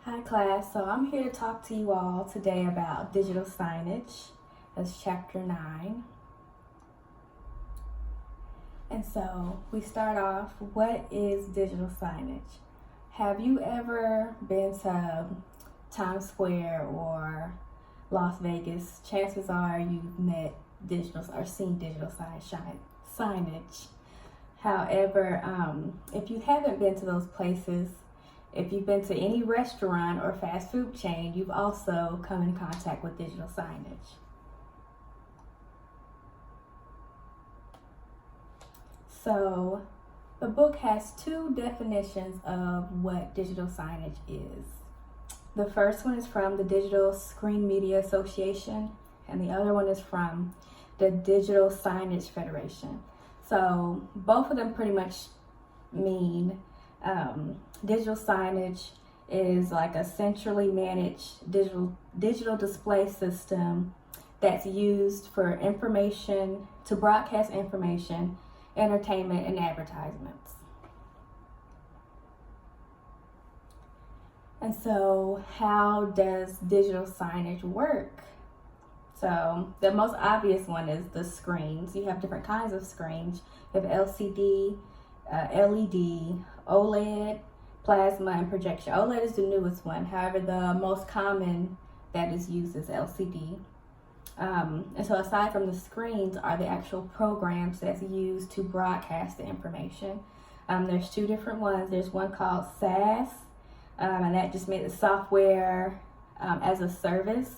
Hi class, so I'm here to talk to you all today about digital signage. That's chapter 9. And so we start off, what is digital signage? Have you ever been to Times Square or Las Vegas? Chances are you've met digital or seen digital signage. However, if you haven't been to those places, if you've been to any restaurant or fast food chain, you've also come in contact with digital signage. So the book has two definitions of what digital signage is. The first one is from the Digital Screen Media Association, and the other one is from the Digital Signage Federation. So both of them pretty much mean digital signage is like a centrally managed digital display system that's used for information, to broadcast information, entertainment, and advertisements. And so how does digital signage work? So the most obvious one is the screens. You have different kinds of screens. You have LCD, LED, OLED, plasma, and projection. OLED is the newest one. However, the most common that is used is LCD. And so aside from the screens are the actual programs that's used to broadcast the information. There's two different ones. There's one called SaaS, and that just means software as a service.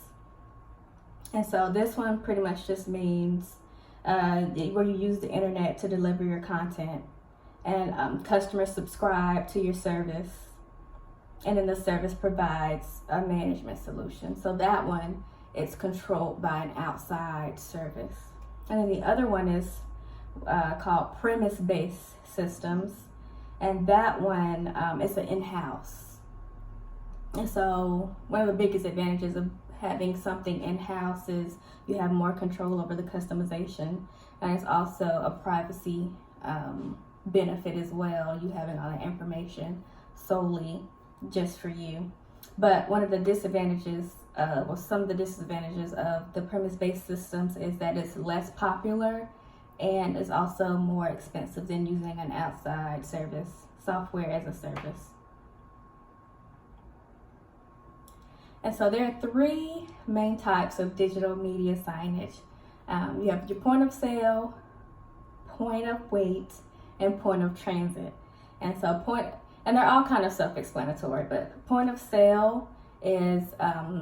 And so this one pretty much just means where you use the internet to deliver your content, and customers subscribe to your service, and then the service provides a management solution. So that one, it's controlled by an outside service. And then the other one is called premise-based systems, and that one is an in-house. And so one of the biggest advantages of having something in-house is you have more control over the customization, and it's also a privacy benefit as well. You having all that information solely just for you. But one of the disadvantages, some of the disadvantages of the premise-based systems is that it's less popular and it's also more expensive than using an outside service, software as a service. And so there are three main types of digital media signage. You have your point of sale, point of weight, and point of transit. And so and they're all kind of self-explanatory, but point of sale is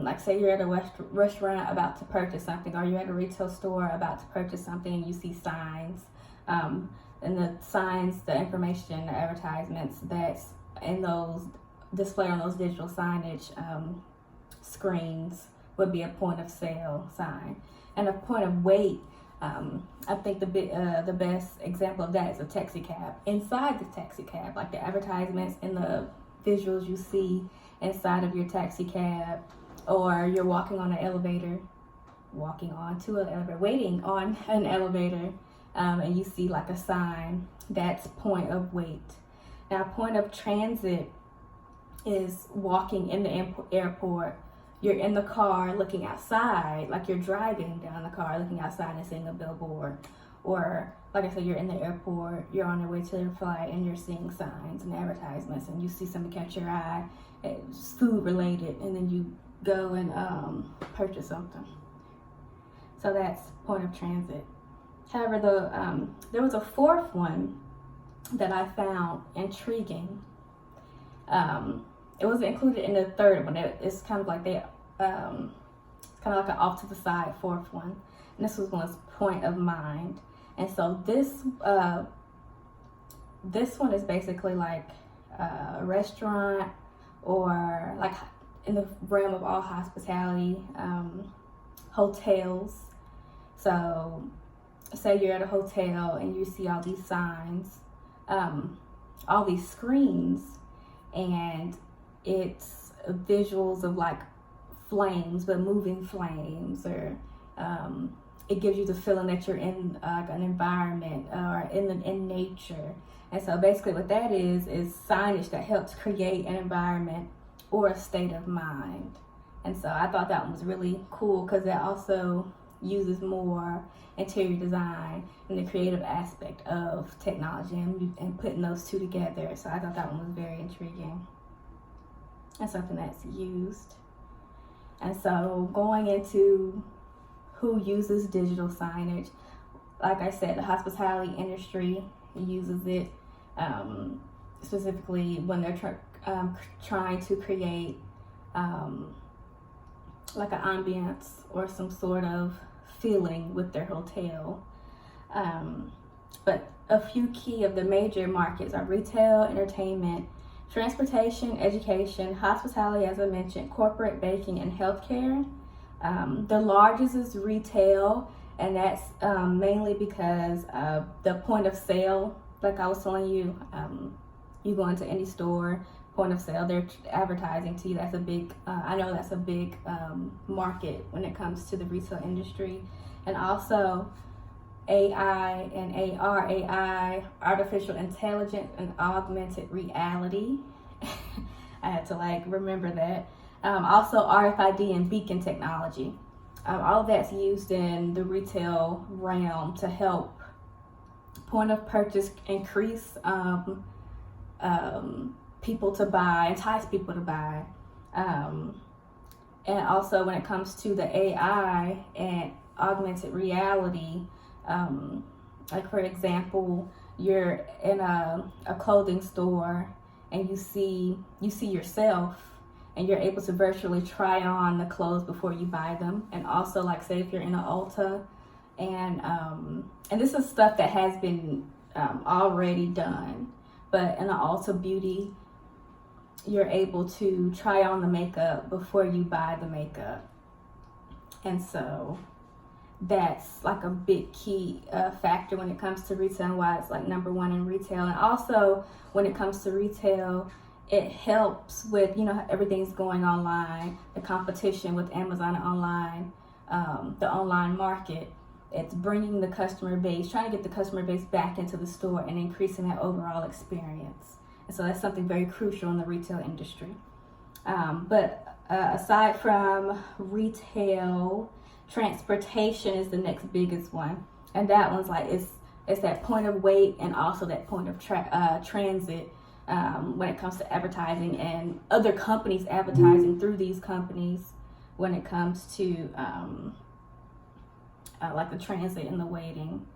like say you're at a restaurant about to purchase something, or you're at a retail store about to purchase something and you see signs. And the signs, the information, the advertisements that's in those displayed on those digital signage screens would be a point of sale sign. And a point of weight, I think the best example of that is a taxi cab. Inside the taxi cab, like the advertisements and the visuals you see inside of your taxi cab, or you're waiting on an elevator, and you see like a sign, that's point of weight. Now, point of transit is walking in the airport. You're in the car looking outside, like you're driving down the car looking outside and seeing a billboard. Or, like I said, you're in the airport, you're on your way to your flight, and you're seeing signs and advertisements, and you see something catch your eye, it's food related, and then you go and purchase something. So that's point of transit. However, there was a fourth one that I found intriguing. It wasn't included in the third one. It's kind of like it's kind of like an off to the side fourth one. And this was point of mind. And so this one is basically like a restaurant, or like in the realm of all hospitality, hotels. So say you're at a hotel and you see all these signs, all these screens, and it's visuals of like flames, but moving flames, or it gives you the feeling that you're in an environment or in nature. And so basically what that is signage that helps create an environment or a state of mind. And so I thought that one was really cool because it also uses more interior design and the creative aspect of technology and putting those two together. So I thought that one was very intriguing and something that's used. And so going into who uses digital signage, like I said, the hospitality industry uses it specifically when they're trying to create like an ambiance or some sort of feeling with their hotel. But a few key of the major markets are retail, entertainment, transportation, education, hospitality, as I mentioned, corporate, banking, and healthcare. The largest is retail, and that's mainly because the point of sale, like I was telling you, you go into any store, point of sale, they're advertising to you. That's a big, I know that's a big market when it comes to the retail industry. And also AI and AR, AI, artificial intelligence, and augmented reality. I had to remember that. Also RFID and beacon technology. All of that's used in the retail realm to help point of purchase increase people to buy, entice people to buy. And also when it comes to the AI and augmented reality, like for example, you're in a clothing store and you see yourself and you're able to virtually try on the clothes before you buy them. And also, like say if you're in an Ulta and this is stuff that has been already done, but in an Ulta Beauty, you're able to try on the makeup before you buy the makeup. And so that's like a big key factor when it comes to retail and why it's like number one in retail. And also when it comes to retail, it helps with, everything's going online, the competition with Amazon online, the online market. It's bringing the customer base, trying to get the customer base back into the store and increasing that overall experience. And so that's something very crucial in the retail industry. But aside from retail, transportation is the next biggest one. And that one's it's that point of wait and also that point of transit when it comes to advertising and other companies advertising through these companies when it comes to like the transit and the waiting.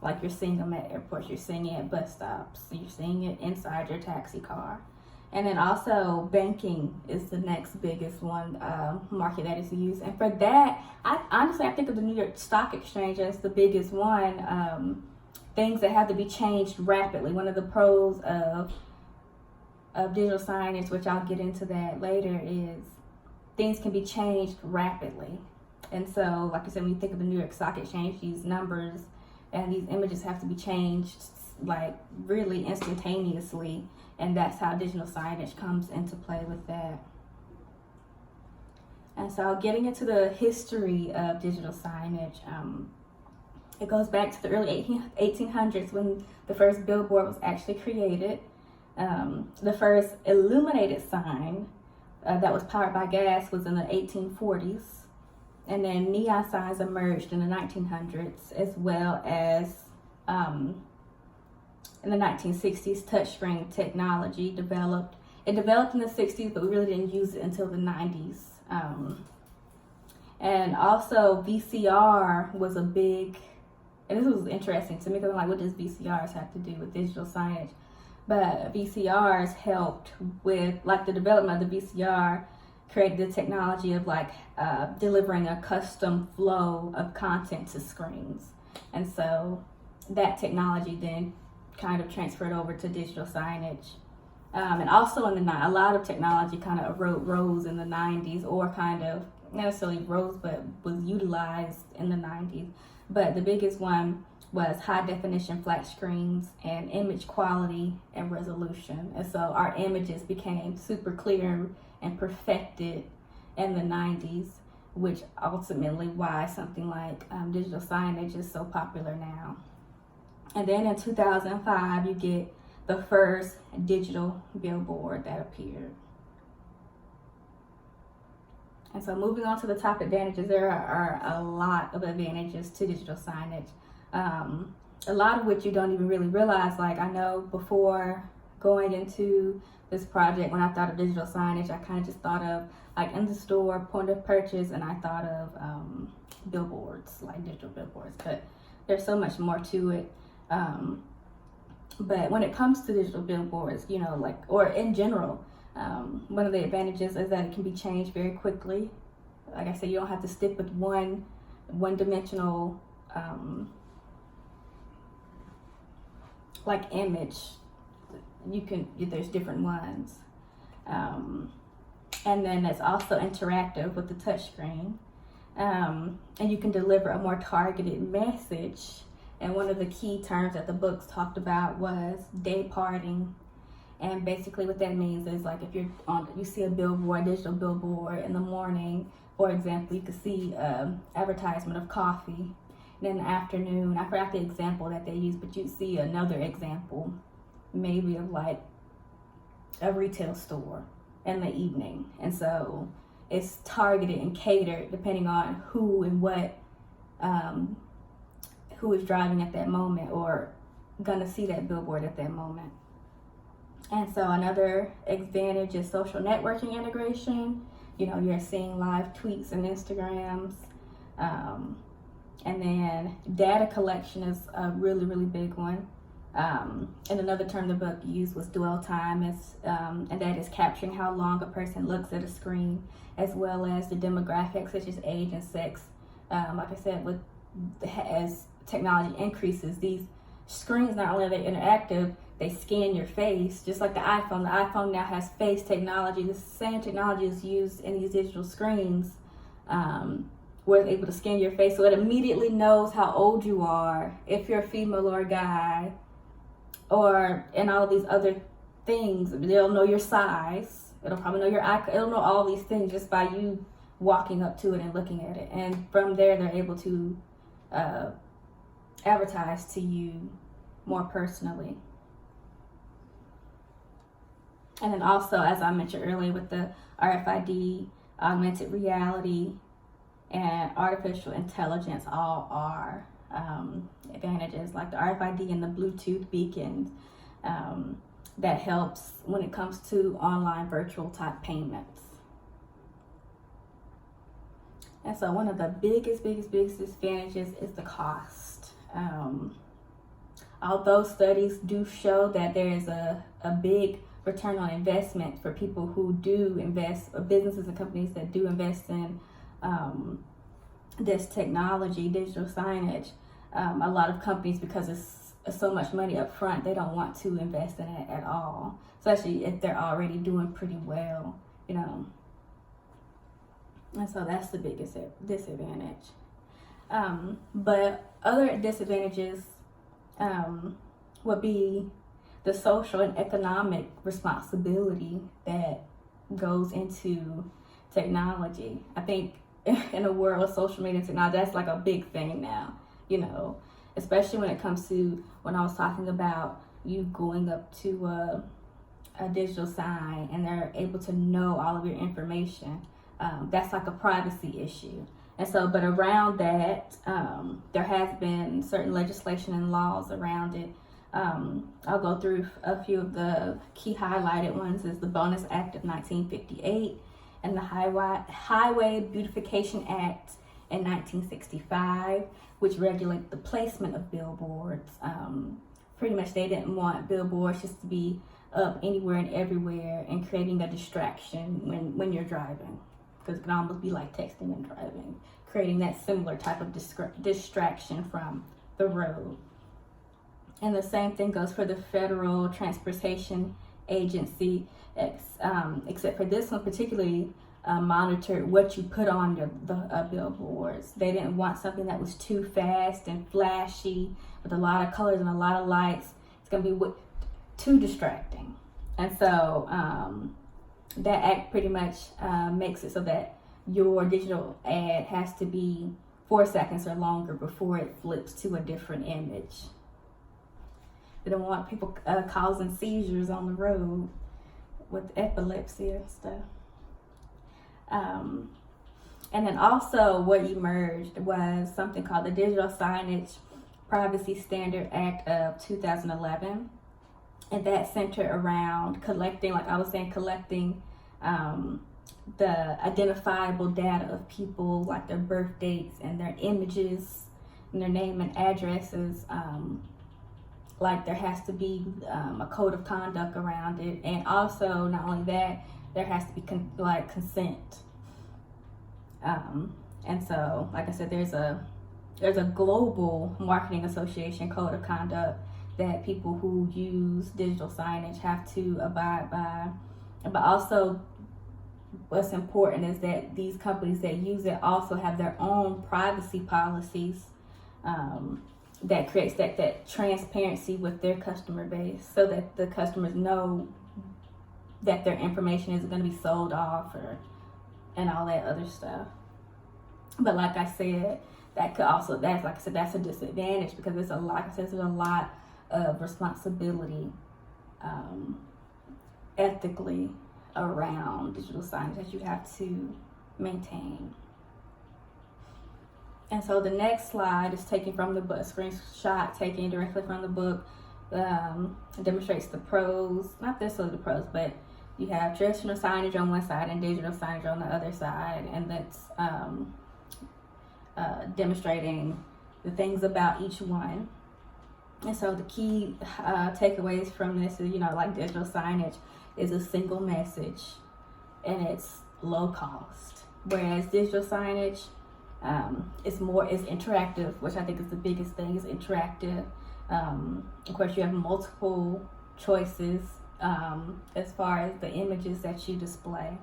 Like you're seeing them at airports, you're seeing it at bus stops, you're seeing it inside your taxi car. And then also banking is the next biggest one market that is used. And for that, I think of the New York Stock Exchange as the biggest one. Things that have to be changed rapidly. One of the pros of digital signage, which I'll get into that later, is things can be changed rapidly. And so, like I said, when you think of the New York Stock Exchange, these numbers and these images have to be changed really instantaneously, and that's how digital signage comes into play with that. And so getting into the history of digital signage, it goes back to the early 1800s when the first billboard was actually created. The first illuminated sign that was powered by gas was in the 1840s. And then neon signs emerged in the 1900s, as well as in the 1960s, touchscreen technology developed. It developed in the 60s, but we really didn't use it until the 90s. And also VCR was a big, and this was interesting to me because I'm like, what does VCRs have to do with digital signage? But VCRs helped with the development of the VCR, created the technology of delivering a custom flow of content to screens. And so that technology then kind of transferred over to digital signage. And also a lot of technology kind of rose in the 90s, or kind of not necessarily rose, but was utilized in the 90s. But the biggest one was high definition flat screens and image quality and resolution. And so our images became super clear and perfected in the 90s, which ultimately why something like digital signage is so popular now. And then in 2005, you get the first digital billboard that appeared. And so moving on to the top advantages, there are a lot of advantages to digital signage. A lot of which you don't even really realize. Like, I know before going into this project, when I thought of digital signage, I kind of just thought of like in the store, point of purchase, and I thought of billboards, like digital billboards. But there's so much more to it. But when it comes to digital billboards, you know, like, or in general, one of the advantages is that it can be changed very quickly. Like I said, you don't have to stick with one-dimensional like image. There's different ones. And then it's also interactive with the touchscreen. And you can deliver a more targeted message. And one of the key terms that the books talked about was day parting. And basically what that means is, like, if you see a billboard, digital billboard in the morning, for example, you could see advertisement of coffee. And in the afternoon, I forgot the example that they used, but you'd see another example, maybe of like a retail store in the evening. And so it's targeted and catered depending on who and what, who is driving at that moment or gonna see that billboard at that moment. And so another advantage is social networking integration. You know, you're seeing live tweets and Instagrams. And then data collection is a really, really big one. And another term the book used was dwell time, and that is capturing how long a person looks at a screen, as well as the demographics such as age and sex. Like I said, as technology increases, these screens, not only are they interactive, they scan your face, just like the iPhone. The iPhone now has face technology. The same technology is used in these digital screens, where it's able to scan your face, so it immediately knows how old you are, if you're a female or a guy, and all these other things. They'll know your size. It'll probably know your eye. It'll know all these things just by you walking up to it and looking at it. And from there, they're able to advertise to you more personally. And then also, as I mentioned earlier, with the RFID, augmented reality, and artificial intelligence, all are advantages, like the RFID and the Bluetooth beacons, that helps when it comes to online virtual type payments. And so one of the biggest advantages is the cost. Although studies do show that there is a big return on investment for people who do invest, or businesses and companies that do invest in this technology, digital signage, a lot of companies, because it's so much money up front, they don't want to invest in it at all, especially if they're already doing pretty well, you know. And so that's the biggest disadvantage. But other disadvantages would be the social and economic responsibility that goes into technology. I think in a world of social media and technology, that's like a big thing now, you know, especially when it comes to, when I was talking about you going up to a digital sign and they're able to know all of your information. That's like a privacy issue. And so, but around that, there has been certain legislation and laws around it. I'll go through a few of the key highlighted ones. Is the Bonus Act of 1958 and the Highway Beautification Act in 1965, which regulated the placement of billboards. Pretty much they didn't want billboards just to be up anywhere and everywhere and creating a distraction when you're driving, because it can almost be like texting and driving, creating that similar type of distraction from the road. And the same thing goes for the Federal Transportation Agency, except for this one particularly monitored what you put on the billboards. They didn't want something that was too fast and flashy with a lot of colors and a lot of lights. It's going to be too distracting. And so that act pretty much makes it so that your digital ad has to be 4 seconds or longer before it flips to a different image. They don't want people causing seizures on the road with epilepsy and stuff. And then also what emerged was something called the Digital Signage Privacy Standard Act of 2011. And that centered around collecting, like I was saying, collecting the identifiable data of people, like their birth dates and their images and their name and addresses. Like there has to be a code of conduct around it. And also, not only that, there has to be consent. And so, like I said, there's a global marketing association code of conduct that people who use digital signage have to abide by. But also, what's important is that these companies that use it also have their own privacy policies that creates that transparency with their customer base, so that the customers know that their information isn't going to be sold off and all that other stuff. But like I said, that's a disadvantage, because there's a lot of responsibility ethically around digital signage that you have to maintain. And so the next slide is taken from the book, screenshot taken directly from the book. Demonstrates the pros, not necessarily the pros, but you have traditional signage on one side and digital signage on the other side, and that's demonstrating the things about each one. And so the key takeaways from this is, like digital signage is a single message and it's low cost, whereas digital signage is interactive, which I think is the biggest thing. Is interactive. Of course, you have multiple choices as far as the images that you display,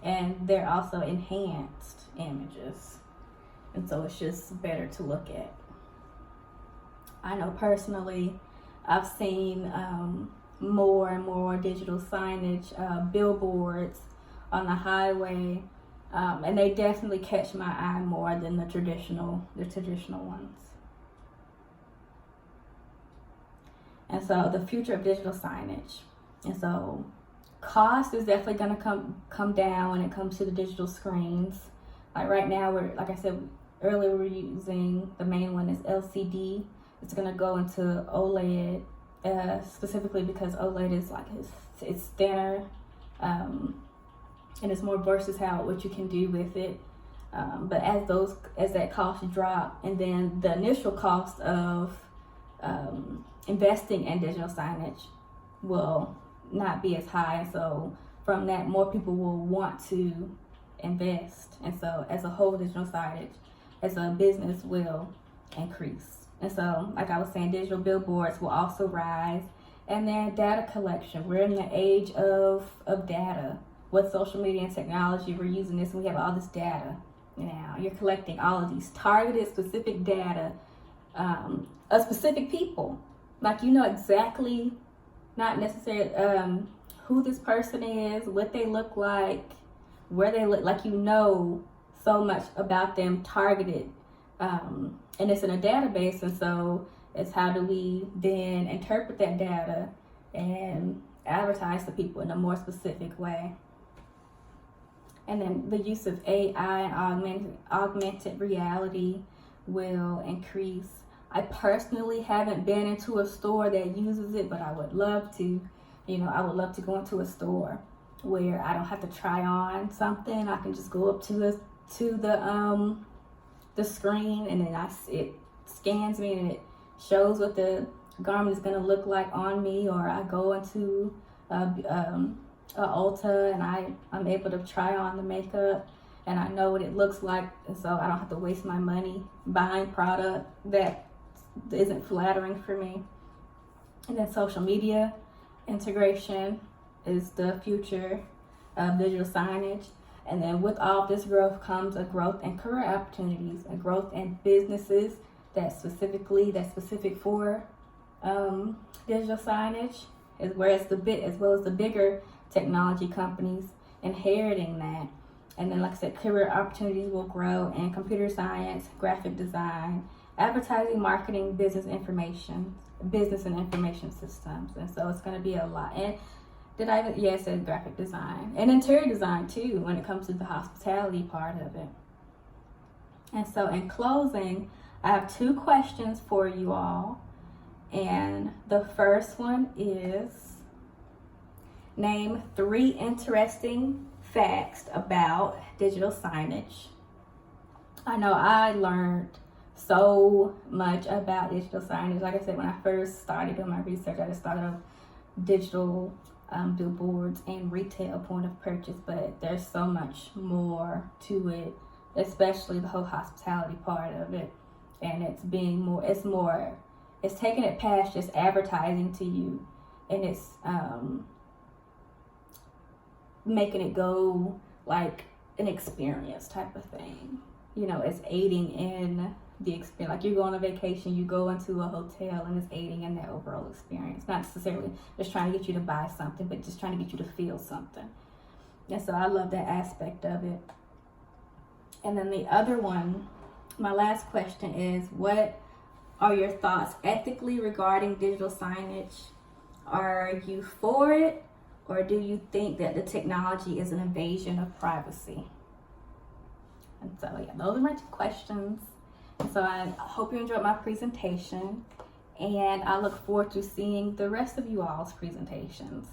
and they're also enhanced images, and so it's just better to look at. I know personally, I've seen more and more digital signage, billboards on the highway, and they definitely catch my eye more than the traditional ones. And so the future of digital signage. And so cost is definitely going to come down when it comes to the digital screens. Like right now, like I said earlier, we're using, the main one is LCD. It's going to go into OLED, specifically because OLED is it's thinner, and it's more versatile what you can do with it. But as that cost drop, and then the initial cost of investing in digital signage will not be as high, and so from that, more people will want to invest. And so as a whole, digital signage as a business will increase. And so, like I was saying, digital billboards will also rise. And then data collection. We're in the age of data. With social media and technology, we're using this, and we have all this data now. You're collecting all of these targeted, specific data of specific people. Like, exactly, not necessarily who this person is, what they look like, where they look like, so much about them targeted. And it's in a database, and so it's how do we then interpret that data and advertise to people in a more specific way. And then the use of AI and augmented reality will increase. I personally haven't been into a store that uses it, but I would love to. I would love to go into a store where I don't have to try on something. I can just go up to the screen, and then it scans me and it shows what the garment is going to look like on me. Or I go into Ulta, and I'm able to try on the makeup, and I know what it looks like, and so I don't have to waste my money buying product that isn't flattering for me. And then social media integration is the future of digital signage. And then with all this growth comes a growth in career opportunities, a growth in businesses that's specific for digital signage, as well as the bigger technology companies inheriting that. And then, like I said, career opportunities will grow in computer science, graphic design, advertising, marketing, business and information systems. And so it's going to be a lot. And it said graphic design and interior design too, when it comes to the hospitality part of it. And so in closing, I have 2 questions for you all. And the first one is, name 3 interesting facts about digital signage. I know I learned so much about digital signage. Like I said, when I first started doing my research, I just started off digital billboards and retail point of purchase, but there's so much more to it, especially the whole hospitality part of it. And it's taking it past just advertising to you, and it's making it go like an experience type of thing. You know, it's aiding in the experience. Like, you go on a vacation, you go into a hotel, and it's aiding in that overall experience. Not necessarily just trying to get you to buy something, but just trying to get you to feel something. And so I love that aspect of it. And then the other one, my last question is, what are your thoughts ethically regarding digital signage? Are you for it, or do you think that the technology is an invasion of privacy? And so, yeah, those are my 2 questions. And so I hope you enjoyed my presentation, and I look forward to seeing the rest of you all's presentations.